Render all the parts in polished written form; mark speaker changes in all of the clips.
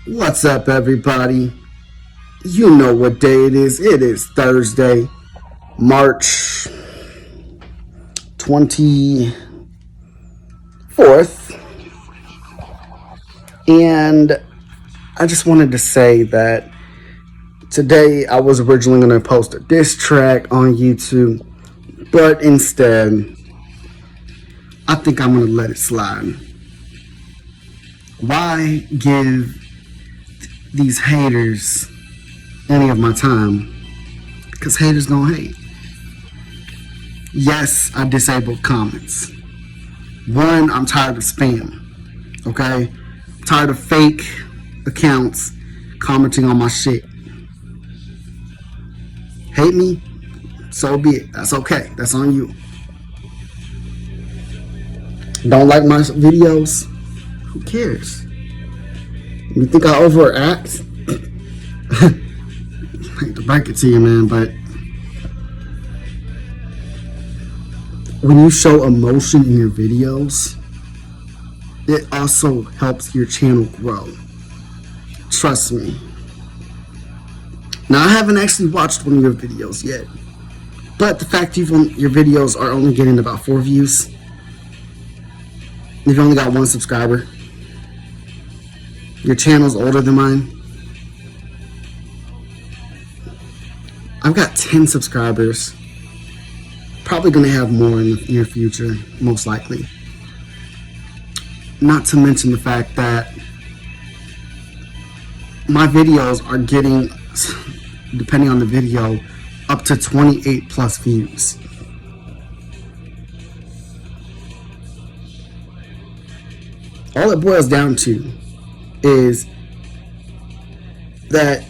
Speaker 1: What's up, everybody? You know what day it is. It is Thursday, March 24th. And I just wanted to say that today I was originally going to post a diss track on YouTube, but instead, I think I'm going to let it slide. Why give these haters any of my time? Because haters gonna hate. Yes, I disabled comments. One, I'm tired of spam. Okay? I'm tired of fake accounts commenting on my shit. Hate me? So be it. That's okay. That's on you. Don't like my videos? Who cares? You think I overact? I hate to break it to you, man, but when you show emotion in your videos, it also helps your channel grow. Trust me. Now, I haven't actually watched one of your videos yet, but the fact your videos are only getting about 4 views, you've only got 1 subscriber, your channel's older than mine. I've got 10 subscribers. Probably going to have more in the near future, most likely. Not to mention the fact that my videos are getting, depending on the video, up to 28 plus views. All it boils down to is that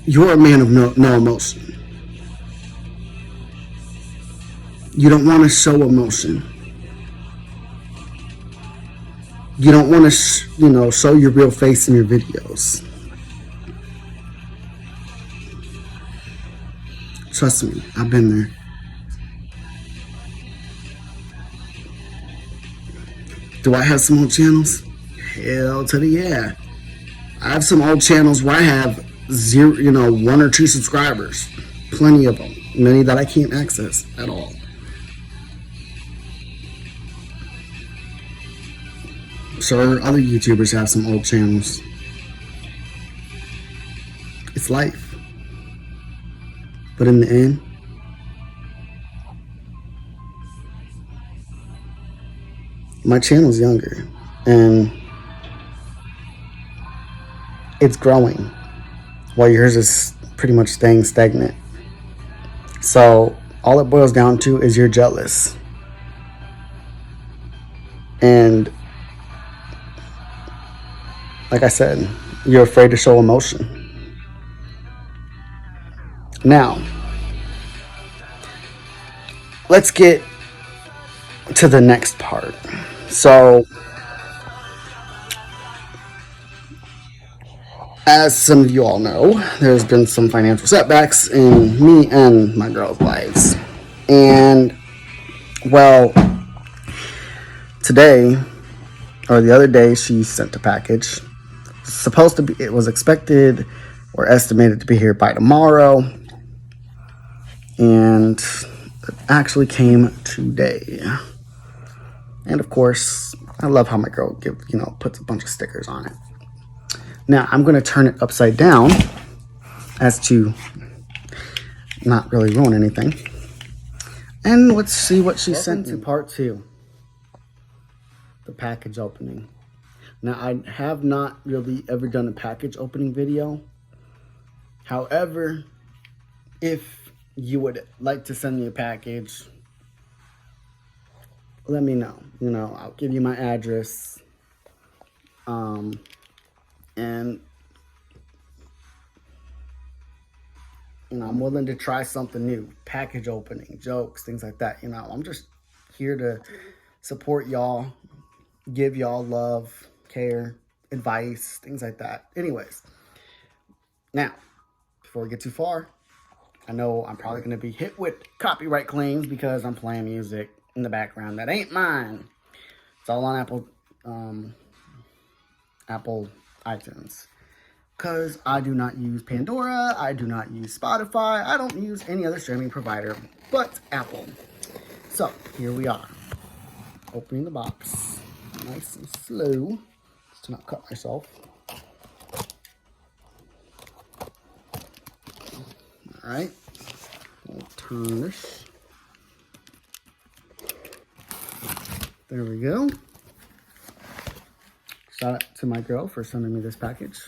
Speaker 1: you're a man of no emotion. You don't want to show emotion. You don't want to, show your real face in your videos. Trust me, I've been there. Do I have some old channels? Hell to the yeah. I have some old channels where I have 1 or 2 subscribers. Plenty of them. Many that I can't access at all. Sure, other YouTubers have some old channels. It's life. But in the end, my channel's younger and it's growing while yours is pretty much staying stagnant. So all it boils down to is you're jealous. And like I said, you're afraid to show emotion. Now, let's get to the next part. So, as some of you all know, there's been some financial setbacks in me and my girls' lives. And, well, today, or the other day, she sent a package. It was expected or estimated to be here by tomorrow. And it actually came today. And of course, I love how my girl puts a bunch of stickers on it. Now, I'm going to turn it upside down as to not really ruin anything. And let's see what she sent to part 2. The package opening. Now, I have not really ever done a package opening video. However, if you would like to send me a package, let me know. I'll give you my address. And I'm willing to try something new. Package opening, jokes, things like that. I'm just here to support y'all, give y'all love, care, advice, things like that. Anyways, now, before we get too far, I know I'm probably going to be hit with copyright claims because I'm playing music in the background that ain't mine. It's all on Apple iTunes. because I do not use Pandora, I do not use Spotify, I don't use any other streaming provider but Apple. So here we are, opening the box, nice and slow, just to not cut myself. All right, we'll turn this. There we go. Shout out to my girl for sending me this package.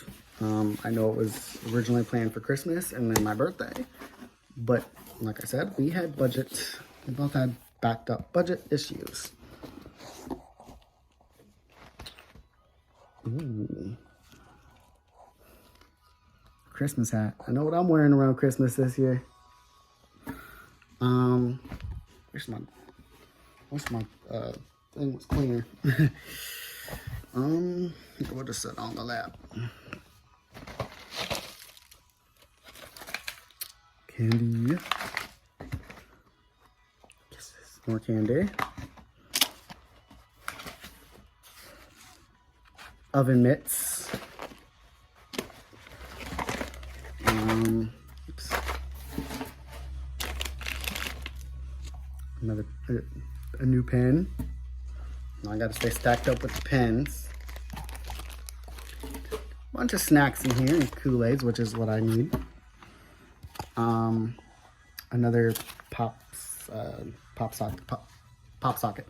Speaker 1: I know it was originally planned for Christmas and then my birthday, but like I said, we both had backed up budget issues. Ooh. Christmas hat. I know what I'm wearing around Christmas this year. Wish my thing was cleaner. We'll just sit on the lap. Candy. Kisses. More candy. Oven mitts. Oops. A new pen. Now I gotta stay stacked up with the pens. Bunch of snacks in here and Kool-Aids, which is what I need. Another pop socket.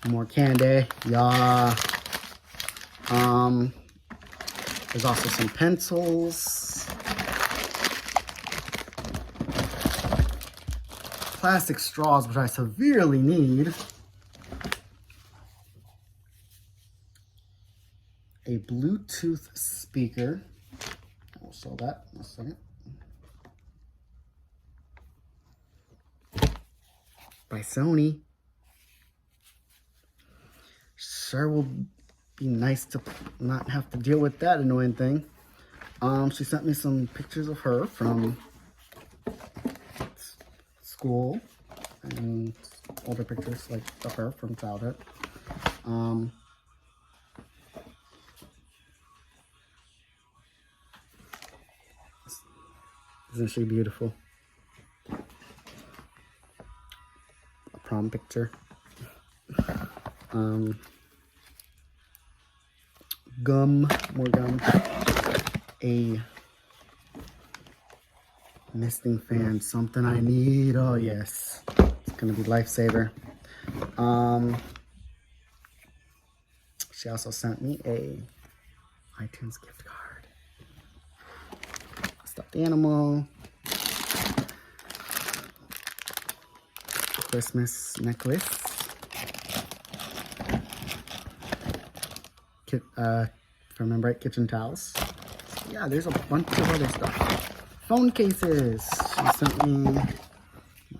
Speaker 1: More candy. Yeah. There's also some pencils. Plastic straws, which I severely need. A Bluetooth speaker. I'll show that in a second. By Sony. Sure will be nice to not have to deal with that annoying thing. She sent me some pictures of her from school and older pictures like of her from childhood. Isn't she beautiful? A prom picture. Gum, more gum. A misting fan, something I need. Oh yes, it's gonna be lifesaver. She also sent me a iTunes gift card. Stuffed animal. Christmas necklace. If I remember right, kitchen towels. Yeah, there's a bunch of other stuff. Phone cases. She sent me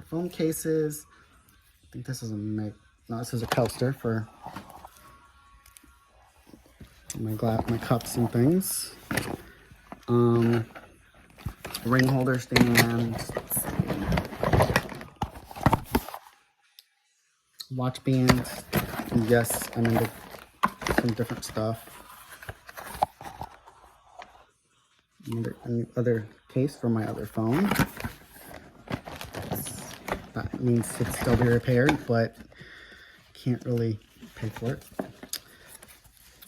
Speaker 1: phone cases. I think this is this is a coaster for my cups and things. Ring holder stand. Watch band. And yes, I'm into some different stuff. Another case for my other phone. That means it's still be repaired, but can't really pay for it.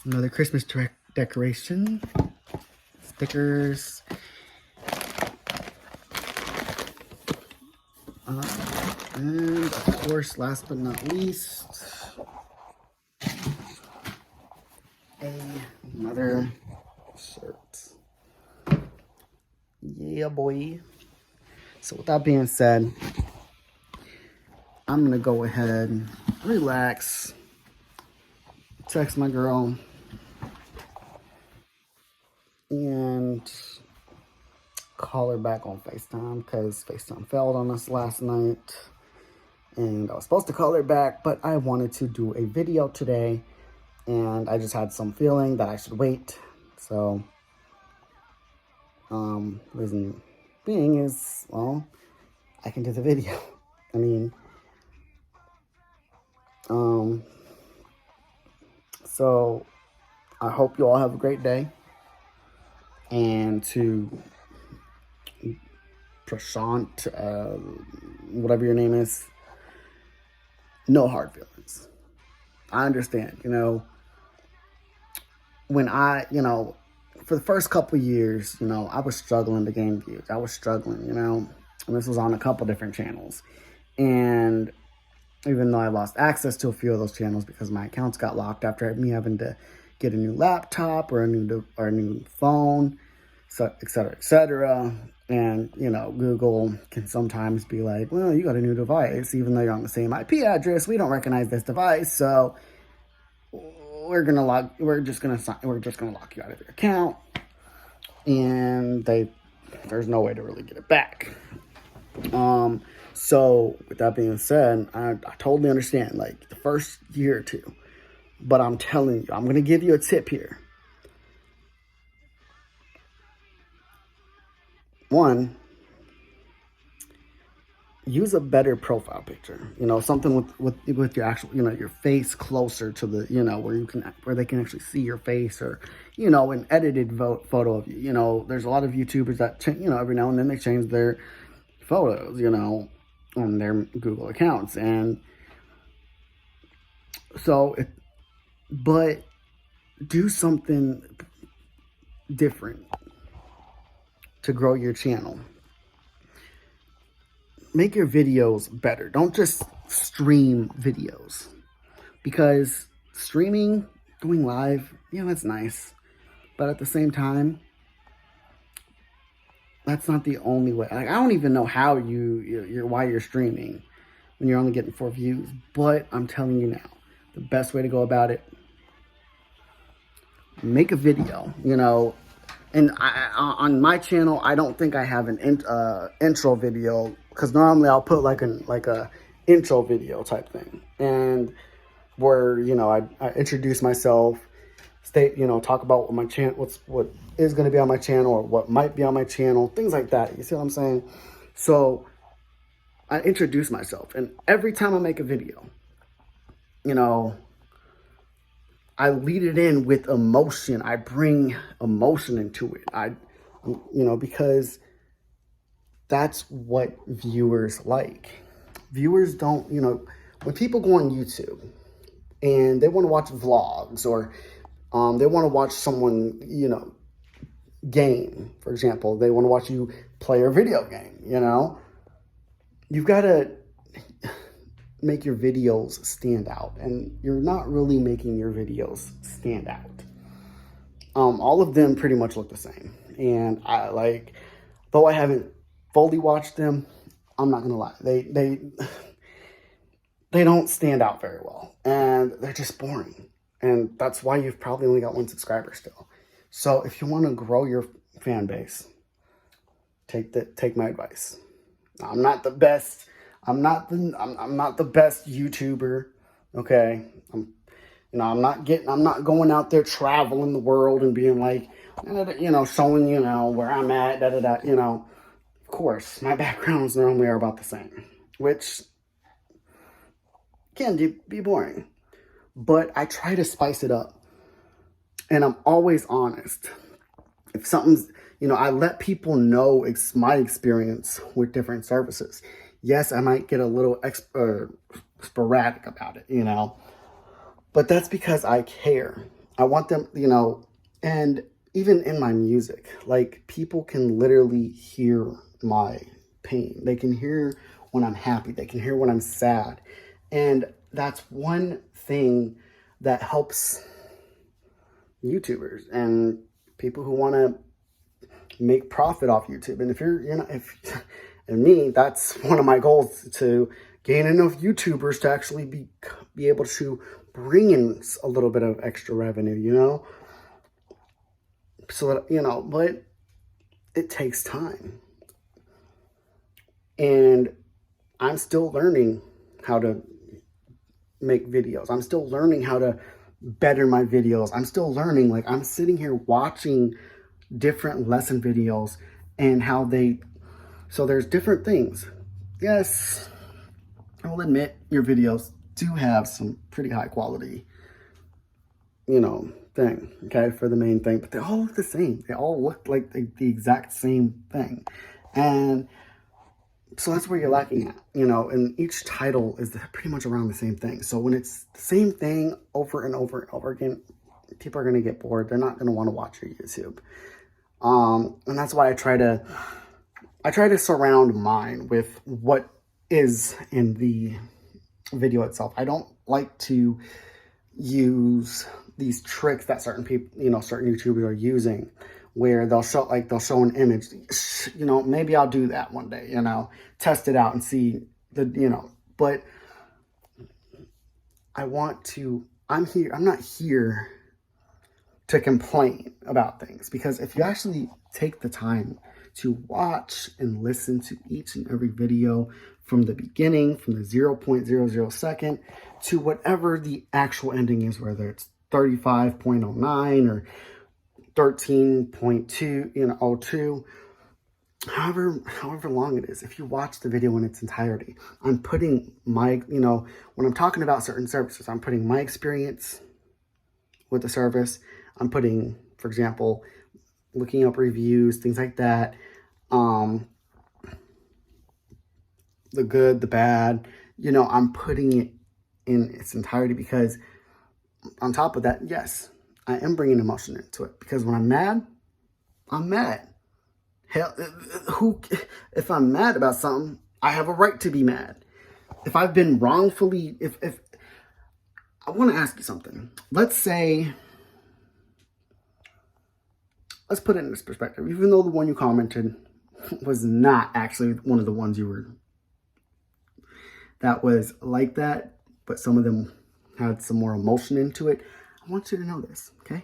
Speaker 1: Another Christmas decoration. Stickers. And of course, last but not least, another shirt. Yeah, boy. So with that being said, I'm gonna go ahead, relax, text my girl, and call her back on FaceTime because FaceTime failed on us last night. And I was supposed to call her back, but I wanted to do a video today, and I just had some feeling that I should wait. So, reason being is, well, I can do the video. I mean, so I hope you all have a great day. And to Prashant, whatever your name is, no hard feelings. I understand, when for the first couple years, I was struggling to gain views. I was struggling, and this was on a couple different channels. And even though I lost access to a few of those channels because my accounts got locked after me having to get a new laptop or a new phone, so et cetera, et cetera. And, Google can sometimes be like, well, you got a new device, even though you're on the same IP address. We don't recognize this device, so we're just gonna lock you out of your account. And there's no way to really get it back. So with that being said, I totally understand, like, the first year or two. But I'm telling you, I'm going to give you a tip here. One, use a better profile picture. Something with your actual, your face closer to the, where they can actually see your face, or, an edited photo of you. There's a lot of YouTubers that, every now and then they change their photos, on their Google accounts. And so, but do something different to grow your channel. Make your videos better. Don't just stream videos, because streaming, going live, that's nice. But at the same time, that's not the only way. Like, I don't even know how why you're streaming when you're only getting 4 views. But I'm telling you now, the best way to go about it, make a video, And on my channel, I don't think I have an intro video, because normally I'll put like a intro video type thing, and where I introduce myself, talk about what my channel, what is going to be on my channel, or what might be on my channel, things like that. You see what I'm saying? So I introduce myself, and every time I make a video, I lead it in with emotion. I bring emotion into it. Because that's what viewers like. Viewers don't, when people go on YouTube and they want to watch vlogs, or they want to watch someone, game, for example. They want to watch you play a video game, You've got to make your videos stand out, and you're not really making your videos stand out. All of them pretty much look the same, and though I haven't fully watched them, I'm not gonna lie, they don't stand out very well, and they're just boring, and that's why you've probably only got 1 subscriber still. So if you want to grow your fan base, take my advice. I'm not the best YouTuber, okay? I'm not going out there traveling the world and being like, showing, where I'm at, Of course, my backgrounds normally are about the same, which can be boring. But I try to spice it up, and I'm always honest. If something's, I let people know my experience with different services. Yes, I might get a little sporadic about it, but that's because I care. I want them, and even in my music, like, people can literally hear my pain. They can hear when I'm happy. They can hear when I'm sad. And that's one thing that helps YouTubers and people who want to make profit off YouTube. And and me, that's one of my goals, to gain enough YouTubers to actually be able to bring in a little bit of extra revenue, so that, but it takes time. And I'm still learning how to make videos. I'm still learning how to better my videos. I'm still learning, like, I'm sitting here watching different lesson videos and so there's different things. Yes, I will admit your videos do have some pretty high quality, thing, okay, for the main thing, but they all look the same. They all look like the exact same thing. And so that's where you're lacking at, you know, and each title is pretty much around the same thing. So when it's the same thing over and over and over again, people are going to get bored. They're not going to want to watch your YouTube. And that's why I try to surround mine with what is in the video itself. I don't like to use these tricks that certain people, you know, certain YouTubers are using, where they'll show an image. You know, maybe I'll do that one day, you know, test it out and see you know, but I'm not here to complain about things, because if you actually take the time to watch and listen to each and every video from the beginning, from the 0.00 second to whatever the actual ending is, whether it's 35.09 or 13.2, you know, 02, however long it is, if you watch the video in its entirety, I'm putting my, you know, when I'm talking about certain services, I'm putting my experience with the service. I'm putting, for example, looking up reviews, things like that. The good, the bad, you know, I'm putting it in its entirety, because on top of that, yes, I am bringing emotion into it, because when I'm mad, I'm mad. Hell, if I'm mad about something, I have a right to be mad. If I've been wrongfully, if I want to ask you something. Let's put it in this perspective. Even though the one you commented was not actually one of the ones that was like that, but some of them had some more emotion into it, I want you to know this, okay?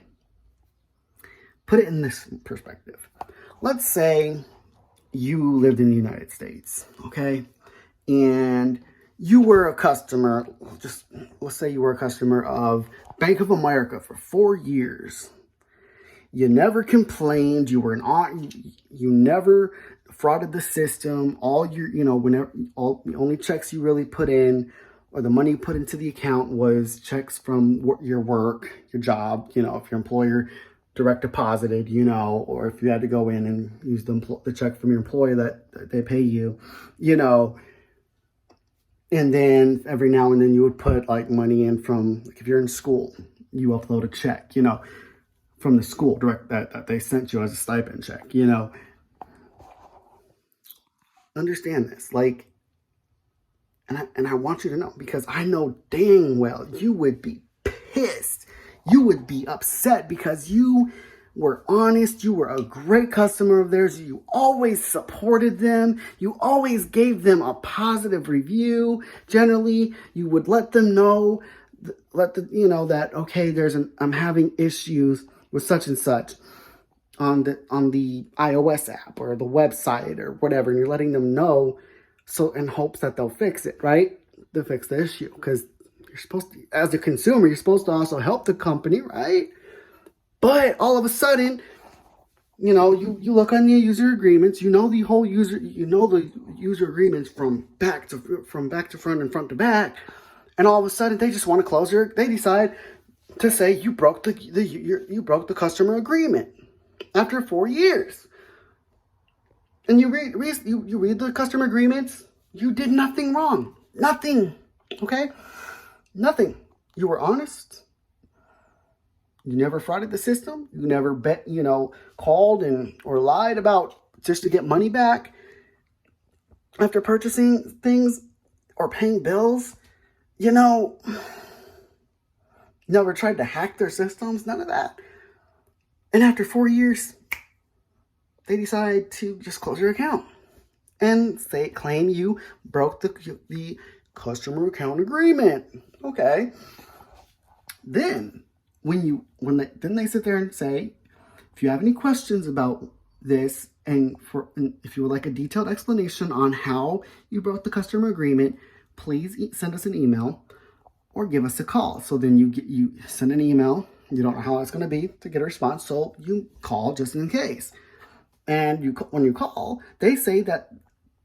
Speaker 1: Put it in this perspective. Let's say you lived in the United States, okay? And you were a customer, let's say you were a customer of Bank of America for 4 years. You never complained. You never frauded the system. The only checks you really put in, or the money you put into the account, was checks from your work, your job, you know, if your employer direct deposited, you know, or if you had to go in and use the check from your employer that they pay you, you know. And then every now and then you would put like money in from, like if you're in school, you upload a check, you know, from the school direct that they sent you as a stipend check, you know. Understand this, like, and I want you to know, because I know dang well you would be pissed. You would be upset, because you were honest. You were a great customer of theirs. You always supported them. You always gave them a positive review. Generally, you would let them know, that, okay, I'm having issues with such and such on the iOS app or the website or whatever, and you're letting them know, so in hopes that they'll fix it, right? They'll fix the issue, because you're supposed to, as a consumer, you're supposed to also help the company, right? But all of a sudden, you look on the user agreements, the user agreements from back to front and front to back, and all of a sudden they just want to they decide to say you broke the customer agreement after 4 years. And you read the customer agreements, you did nothing wrong. Nothing. Okay? Nothing. You were honest. You never frauded the system. You never called or lied about just to get money back after purchasing things or paying bills. Never tried to hack their systems. None of that. And after 4 years, they decide to just close your account and claim you broke the customer account agreement. Okay. Then they sit there and say, if you have any questions about this, and if you would like a detailed explanation on how you broke the customer agreement, please send us an email or give us a call. So then you send an email. You don't know how it's going to be to get a response, so you call just in case. And when you call, they say that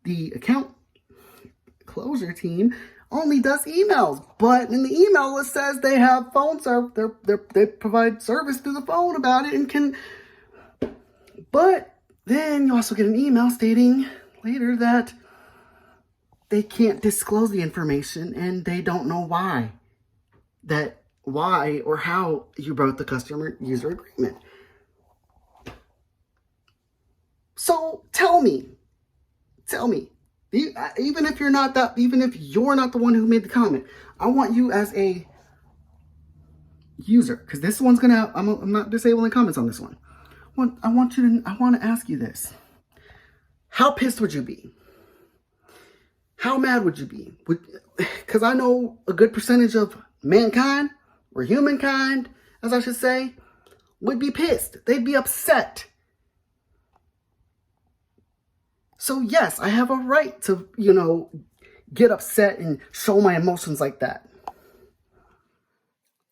Speaker 1: the account closure team only does emails. But in the email, it says they have phone service. They provide service through the phone about it and can. But then you also get an email stating later that they can't disclose the information and they don't know why or how you broke the customer user agreement. So tell me, even if you're not the one who made the comment, I want you as a user, because this one's I'm not disabling comments on this one. I want to ask you this. How pissed would you be? How mad would you be? Because I know a good percentage of mankind, or humankind, as I should say, would be pissed. They'd be upset. So yes, I have a right to, get upset and show my emotions like that.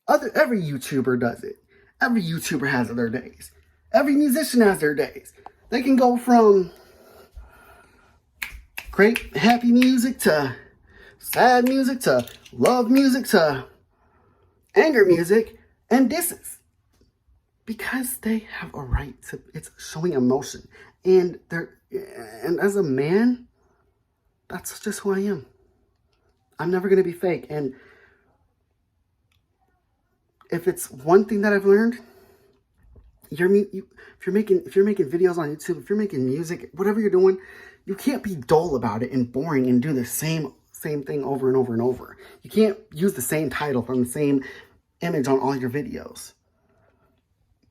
Speaker 1: Every YouTuber does it. Every YouTuber has their days. Every musician has their days. They can go from great happy music to sad music to love music to anger music and disses, because they have a right to. It's showing emotion, and as a man, that's just who I am. I'm never gonna be fake. And if it's one thing that I've learned, if you're making videos on YouTube, if you're making music, whatever you're doing, you can't be dull about it and boring and do the same thing over and over and over. You can't use the same title from the same image on all your videos.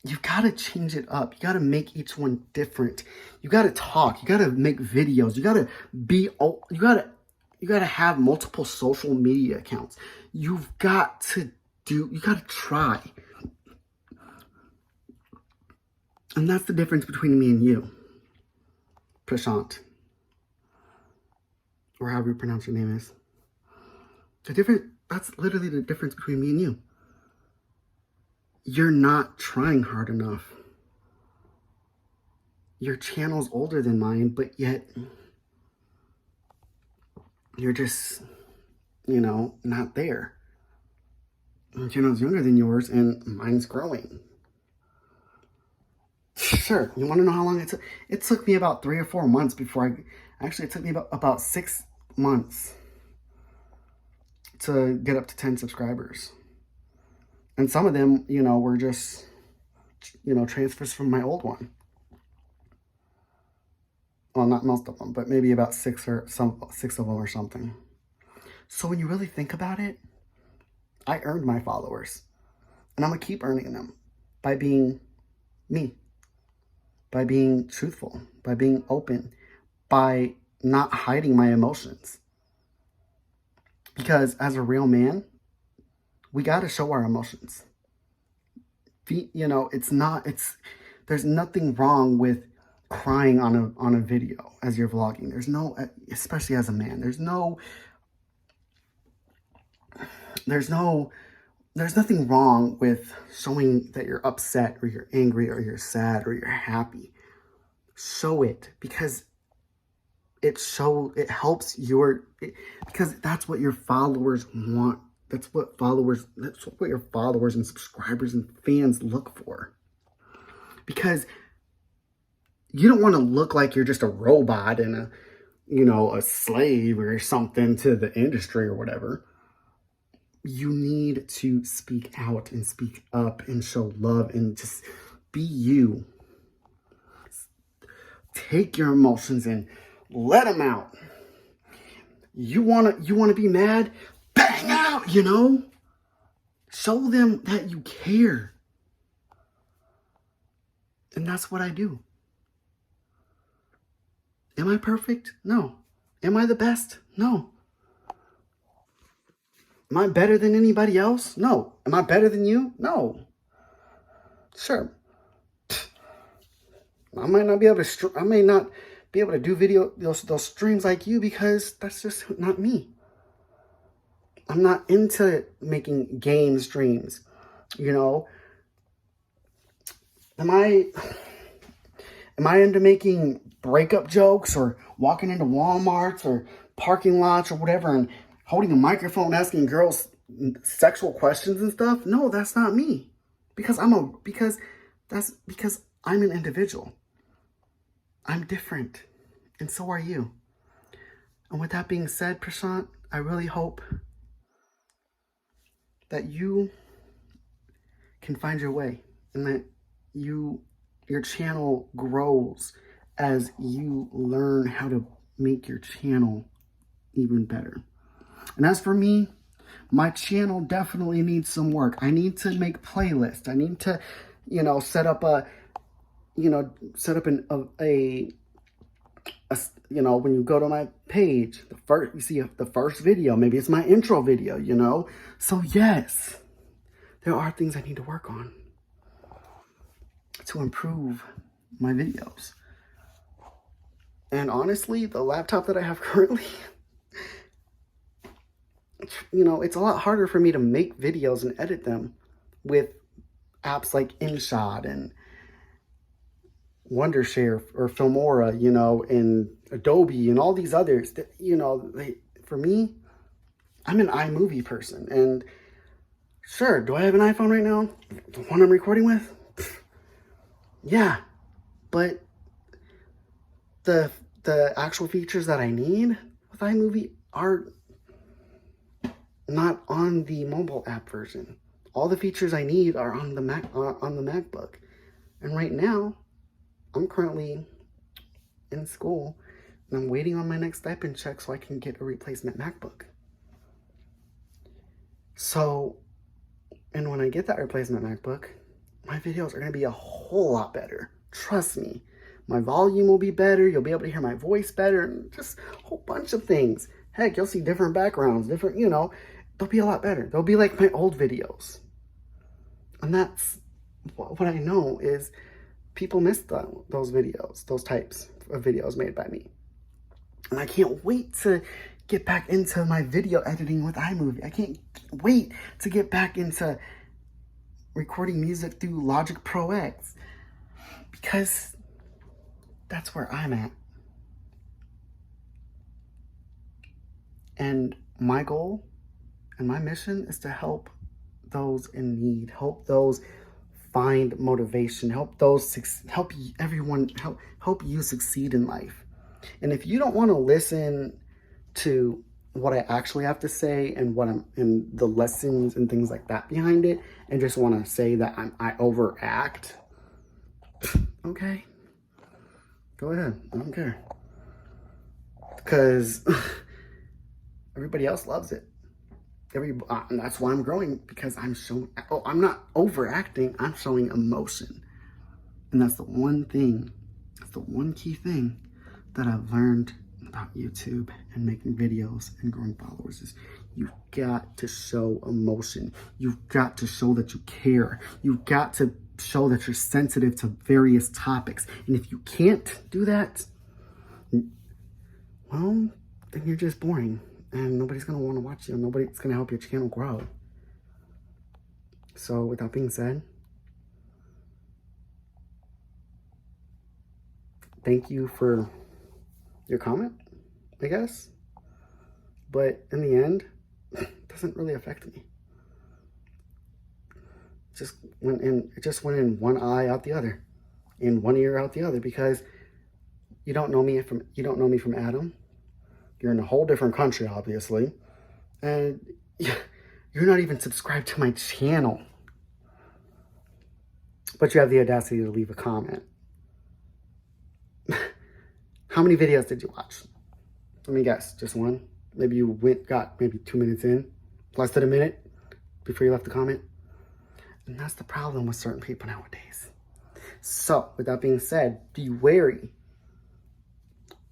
Speaker 1: You gotta change it up. You gotta make each one different. You gotta talk. You gotta make videos. You gotta have multiple social media accounts. You gotta try. And that's the difference between me and you. Prashant. Or however you pronounce your name is. That's literally the difference between me and you. You're not trying hard enough. Your channel's older than mine, but yet you're just, not there. My channel's younger than yours and mine's growing. Sure, you want to know how long it took? It took me about 3 or 4 months before it took me about 6 months to get up to 10 subscribers. And some of them, were just, transfers from my old one. Well, not most of them, but maybe about 6 of them or something. So when you really think about it, I earned my followers. And I'm going to keep earning them by being me, by being truthful, by being open, by not hiding my emotions. Because as a real man, we got to show our emotions. There's nothing wrong with crying on a video as you're vlogging. Especially as a man, there's nothing wrong with showing that you're upset or you're angry or you're sad or you're happy. Show it, because it helps because that's what your followers want. That's what your followers and subscribers and fans look for. Because you don't want to look like you're just a robot and a slave or something to the industry or whatever. You need to speak out and speak up and show love and just be you. Take your emotions and let them out. You want to be mad? Bang out, Show them that you care. And that's what I do. Am I perfect? No. Am I the best? No. Am I better than anybody else? No. Am I better than you? No. Sure. I may not be able to do those streams like you, because that's just not me. I'm not into making game streams, Am I into making breakup jokes or walking into Walmarts or parking lots or whatever and holding a microphone asking girls sexual questions and stuff. No, that's not me. Because I'm an individual. I'm different. And so are you. And with that being said, Prashant, I really hope that you can find your way and that your channel grows as you learn how to make your channel even better. And as for me, my channel definitely needs some work. I need to make playlists. I need to, set up when you go to my page, you see the first video, maybe it's my intro video, So yes, there are things I need to work on to improve my videos. And honestly, the laptop that I have currently, it's a lot harder for me to make videos and edit them with apps like InShot and Wondershare or Filmora, and Adobe and all these others that, for me, I'm an iMovie person. And sure, do I have an iPhone right now? The one I'm recording with? Yeah, but the actual features that I need with iMovie are not on the mobile app version. All the features I need are on the MacBook. And right now, I'm currently in school and I'm waiting on my next stipend check so I can get a replacement MacBook. So, and when I get that replacement MacBook, my videos are going to be a whole lot better. Trust me. My volume will be better. You'll be able to hear my voice better. And just a whole bunch of things. Heck, you'll see different backgrounds, different, they'll be a lot better. They'll be like my old videos. And that's what I know is people miss those videos, those types of videos made by me. And I can't wait to get back into my video editing with iMovie. I can't wait to get back into recording music through Logic Pro X because that's where I'm at. And my goal and my mission is to help those in need, help those find motivation, help everyone help you succeed in life. And if you don't want to listen to what I actually have to say and the lessons and things like that behind it, and just want to say that I overact, okay, go ahead. I don't care, because everybody else loves it. And that's why I'm growing, because I'm not overacting, I'm showing emotion. And that's the one key thing that I've learned about YouTube and making videos and growing followers is you've got to show emotion. You've got to show that you care. You've got to show that you're sensitive to various topics. And if you can't do that, well, then you're just boring. And nobody's going to want to watch you. And nobody's going to help your channel grow. So with that being said, thank you for your comment, I guess. But in the end, it doesn't really affect me. It just went in one eye out the other, in one ear out the other, because you don't know me from Adam. You're in a whole different country, obviously. And you're not even subscribed to my channel. But you have the audacity to leave a comment. How many videos did you watch? Let me guess, just one? Maybe you got maybe 2 minutes in, less than a minute before you left the comment. And that's the problem with certain people nowadays. So, with that being said, be wary.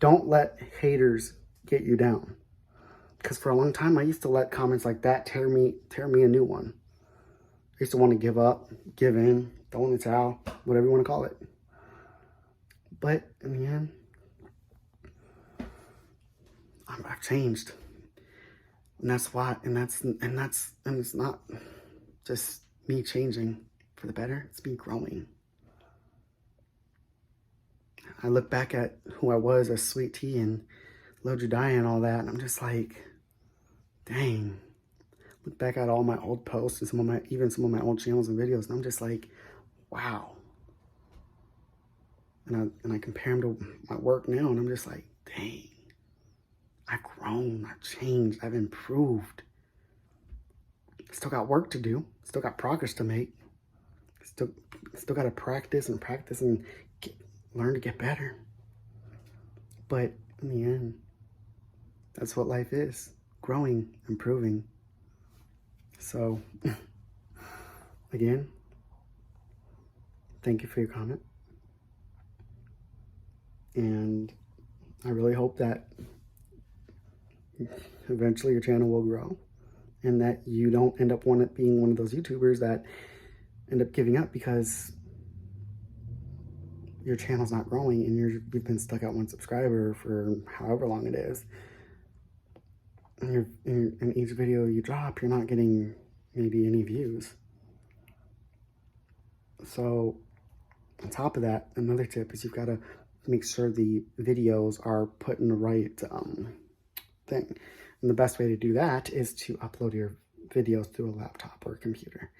Speaker 1: Don't let haters get you down. Because for a long time, I used to let comments like that tear me a new one. I used to want to give up, give in, throw in the towel, whatever you want to call it. But in the end, I've changed. And that's why, and it's not just me changing for the better, it's me growing. I look back at who I was as Sweet Tea and Lil Jediah and all that, and I'm just like, dang, look back at all my old posts and even some of my old channels and videos, and I'm just like, wow. And I compare them to my work now, and I'm just like, dang, I've grown, I've changed, I've improved. Still got work to do, still got progress to make, still got to practice and learn to get better. But in the end, that's what life is, growing, improving. So, again, thank you for your comment. And I really hope that eventually your channel will grow and that you don't end up being one of those YouTubers that end up giving up because your channel's not growing and you've been stuck at 1 subscriber for however long it is. And in each video you drop, you're not getting maybe any views. So on top of that, another tip is you've got to make sure the videos are put in the right thing. And the best way to do that is to upload your videos through a laptop or a computer,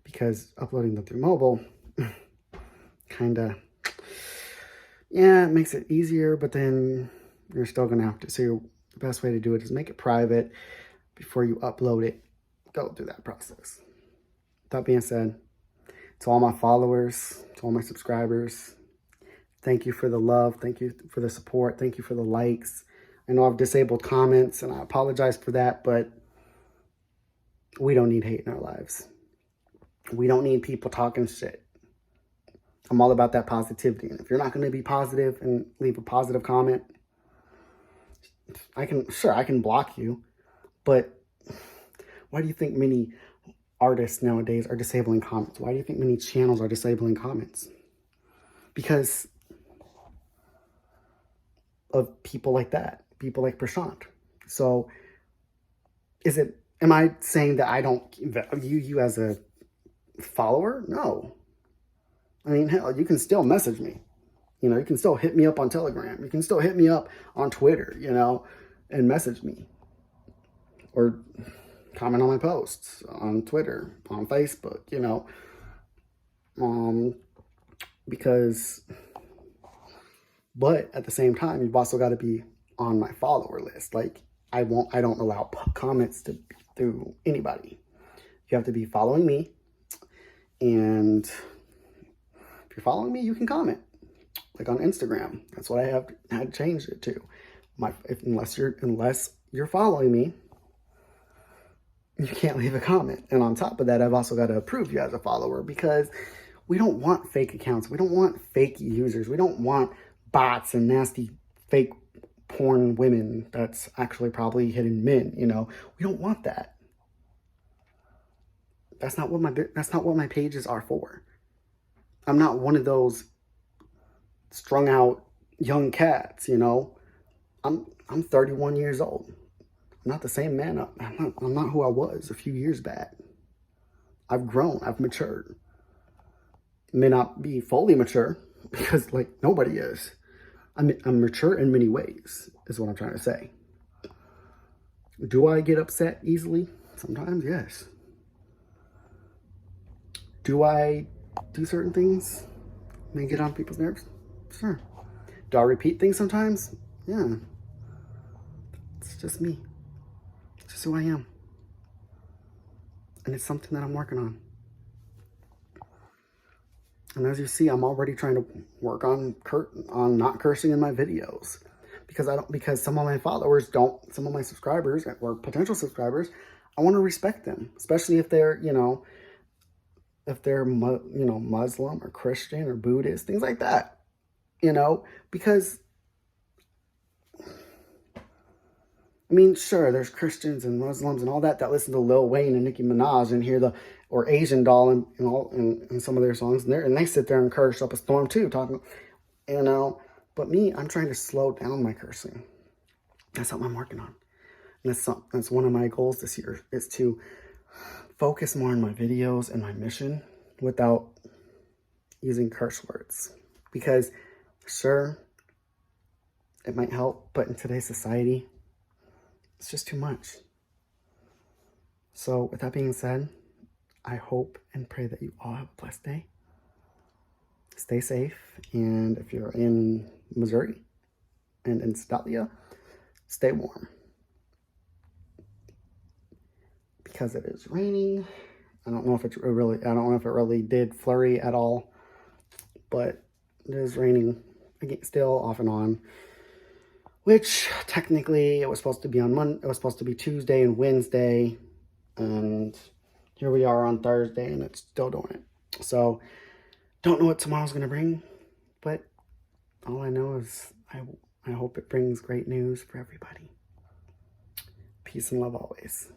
Speaker 1: because uploading them through mobile kind of, yeah, it makes it easier, but then you're still going to have to. So the best way to do it is make it private before you upload it. Go through that process. That being said, to all my followers, to all my subscribers, thank you for the love. Thank you for the support. Thank you for the likes. I know I've disabled comments, and I apologize for that, but we don't need hate in our lives. We don't need people talking shit. I'm all about that positivity. And if you're not going to be positive and leave a positive comment, I can block you. But why do you think many artists nowadays are disabling comments? Why do you think many channels are disabling comments? Because of people like that, people like Prashant. So am I saying that I don't view you as a follower? No. I mean, hell, you can still message me. You know, you can still hit me up on Telegram. You can still hit me up on Twitter, you know, and message me. Or comment on my posts on Twitter, on Facebook, you know. But at the same time, you've also got to be on my follower list. Like, I don't allow comments to be through anybody. You have to be following me, and if you're following me, you can comment. Like on Instagram, that's what I had changed it to. Unless you're following me, you can't leave a comment. And on top of that, I've also got to approve you as a follower, because we don't want fake accounts. We don't want fake users. We don't want bots and nasty fake porn women that's actually probably hitting men, you know. We don't want that. That's not what my pages are for. I'm not one of those strung out young cats, you know. I'm 31 years old. I'm not the same man. I'm not who I was a few years back. I've grown. I've matured. May not be fully mature, because like nobody is. I'm mature in many ways, is what I'm trying to say. Do I get upset easily? Sometimes, yes. Do I do certain things and get on people's nerves? Sure. Do I repeat things sometimes? Yeah. It's just me. It's just who I am. And it's something that I'm working on. And as you see, I'm already trying to work on not cursing in my videos, because some of my followers don't, some of my subscribers or potential subscribers, I want to respect them, especially if they're, you know, Muslim or Christian or Buddhist, things like that, you know, because I mean, sure, there's Christians and Muslims and all that listen to Lil Wayne and Nicki Minaj and hear or Asian Doll and some of their songs, and they sit there and curse up a storm too, talking, you know. But me, I'm trying to slow down my cursing. That's something I'm working on. And that's one of my goals this year, is to focus more on my videos and my mission without using curse words. Because sure, it might help, but in today's society, it's just too much. So with that being said, I hope and pray that you all have a blessed day. Stay safe, and if you're in Missouri and in Sedalia, stay warm. Because it is raining. I don't know if it really did flurry at all, but it is raining again, still off and on. Which technically it was supposed to be on Monday. It was supposed to be Tuesday and Wednesday, and here we are on Thursday, and it's still doing it. So don't know what tomorrow's gonna bring, but all I know is I hope it brings great news for everybody. Peace and love always.